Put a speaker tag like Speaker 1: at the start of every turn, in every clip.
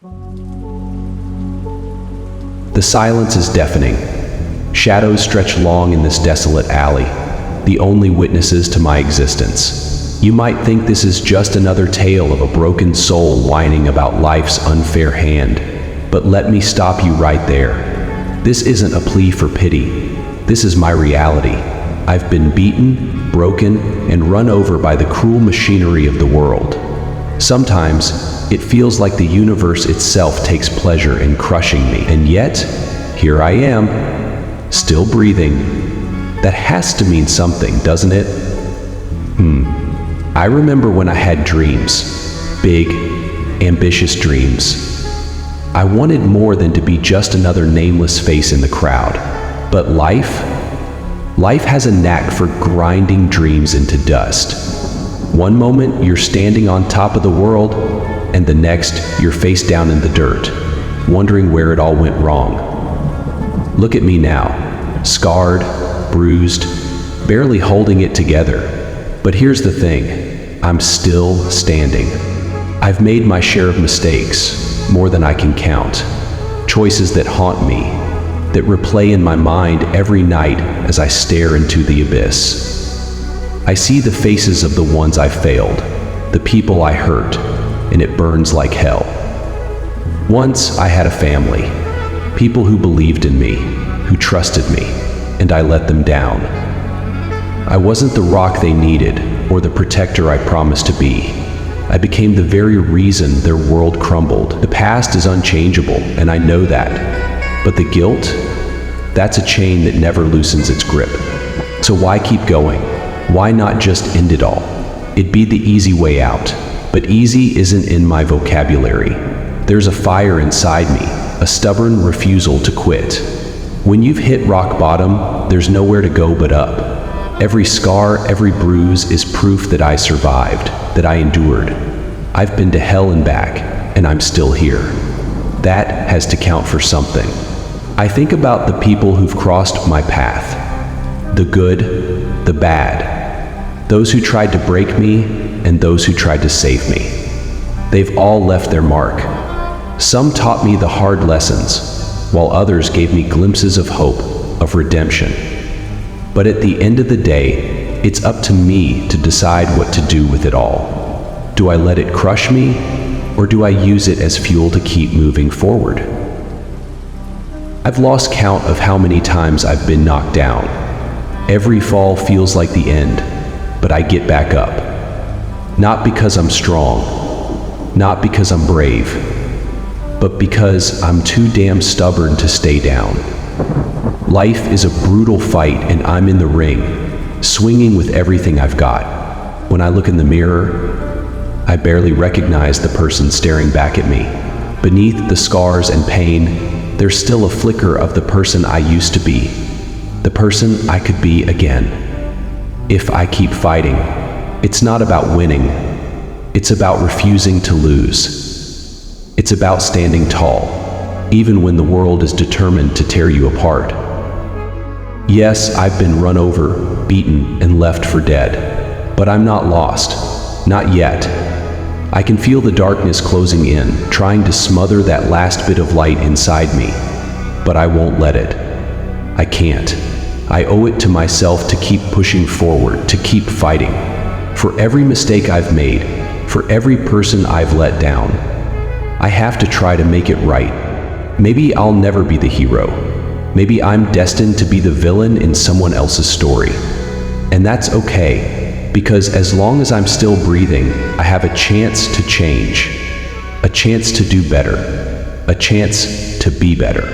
Speaker 1: The silence is deafening. Shadows stretch long in this desolate alley, the only witnesses to my existence. You might think this is just another tale of a broken soul whining about life's unfair hand, but let me stop you right there. This isn't a plea for pity. This is my reality. I've been beaten, broken, and run over by the cruel machinery of the world. Sometimes, it feels like the universe itself takes pleasure in crushing me, and yet, here I am, still breathing. That has to mean something, doesn't it? I remember when I had dreams, big, ambitious dreams. I wanted more than to be just another nameless face in the crowd. But life has a knack for grinding dreams into dust. One moment you're standing on top of the world, and the next you're face down in the dirt, wondering where it all went wrong. Look at me now, scarred, bruised, barely holding it together. But here's the thing, I'm still standing. I've made my share of mistakes, more than I can count. Choices that haunt me, that replay in my mind every night as I stare into the abyss. I see the faces of the ones I failed, the people I hurt, and it burns like hell. Once I had a family, people who believed in me, who trusted me, and I let them down. I wasn't the rock they needed or the protector I promised to be. I became the very reason their world crumbled. The past is unchangeable, and I know that. But the guilt? That's a chain that never loosens its grip. So why keep going? Why not just end it all? It'd be the easy way out. But easy isn't in my vocabulary. There's a fire inside me, a stubborn refusal to quit. When you've hit rock bottom, there's nowhere to go but up. Every scar, every bruise is proof that I survived, that I endured. I've been to hell and back, and I'm still here. That has to count for something. I think about the people who've crossed my path. The good, the bad. Those who tried to break me, and those who tried to save me. They've all left their mark. Some taught me the hard lessons, while others gave me glimpses of hope, of redemption. But at the end of the day, it's up to me to decide what to do with it all. Do I let it crush me, or do I use it as fuel to keep moving forward? I've lost count of how many times I've been knocked down. Every fall feels like the end, but I get back up. Not because I'm strong, not because I'm brave, but because I'm too damn stubborn to stay down. Life is a brutal fight, and I'm in the ring, swinging with everything I've got. When I look in the mirror, I barely recognize the person staring back at me. Beneath the scars and pain, there's still a flicker of the person I used to be, the person I could be again. If I keep fighting, it's not about winning, it's about refusing to lose. It's about standing tall, even when the world is determined to tear you apart. Yes, I've been run over, beaten, and left for dead, but I'm not lost, not yet. I can feel the darkness closing in, trying to smother that last bit of light inside me, but I won't let it. I can't. I owe it to myself to keep pushing forward, to keep fighting. For every mistake I've made, for every person I've let down, I have to try to make it right. Maybe I'll never be the hero. Maybe I'm destined to be the villain in someone else's story. And that's okay, because as long as I'm still breathing, I have a chance to change, a chance to do better, a chance to be better.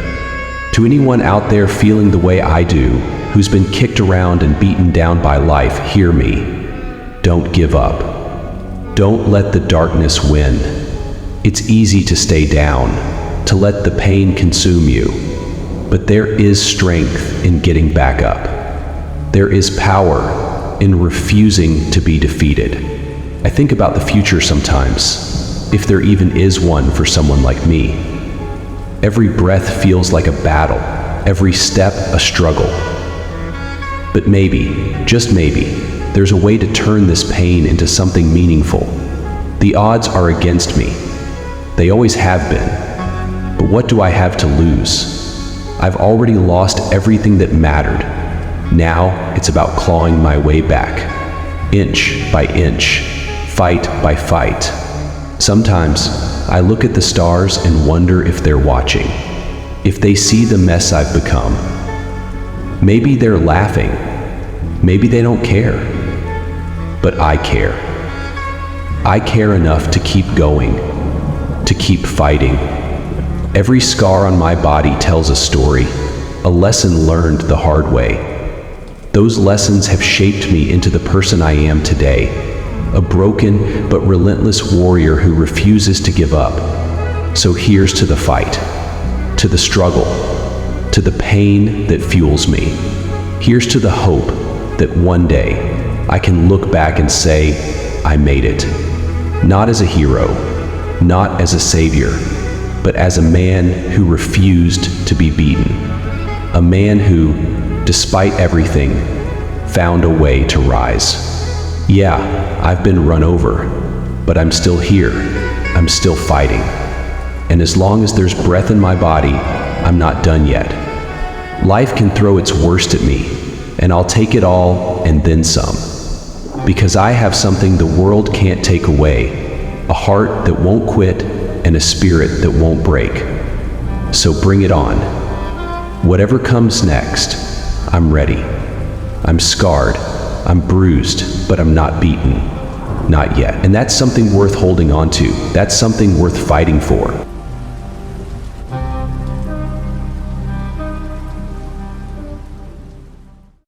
Speaker 1: To anyone out there feeling the way I do, who's been kicked around and beaten down by life, hear me. Don't give up. Don't let the darkness win. It's easy to stay down, to let the pain consume you. But there is strength in getting back up. There is power in refusing to be defeated. I think about the future sometimes, if there even is one for someone like me. Every breath feels like a battle, every step a struggle. But maybe, just maybe, there's a way to turn this pain into something meaningful. The odds are against me, They always have been. But what do I have to lose? I've already lost everything that mattered. Now it's about clawing my way back, inch by inch, fight by fight. Sometimes I look at the stars and wonder if they're watching, if they see the mess I've become. Maybe they're laughing, maybe they don't care, but I care. I care enough to keep going, to keep fighting. Every scar on my body tells a story, a lesson learned the hard way. Those lessons have shaped me into the person I am today, a broken but relentless warrior who refuses to give up. So here's to the fight, to the struggle, to the pain that fuels me. Here's to the hope that one day I can look back and say, I made it. Not as a hero, not as a savior, but as a man who refused to be beaten. A man who, despite everything, found a way to rise. Yeah, I've been run over, but I'm still here. I'm still fighting. And as long as there's breath in my body, I'm not done yet. Life can throw its worst at me, and I'll take it all and then some. Because I have something the world can't take away, a heart that won't quit and a spirit that won't break. So bring it on. Whatever comes next, I'm ready. I'm scarred, I'm bruised, but I'm not beaten. Not yet. And that's something worth holding on to. That's something worth fighting for.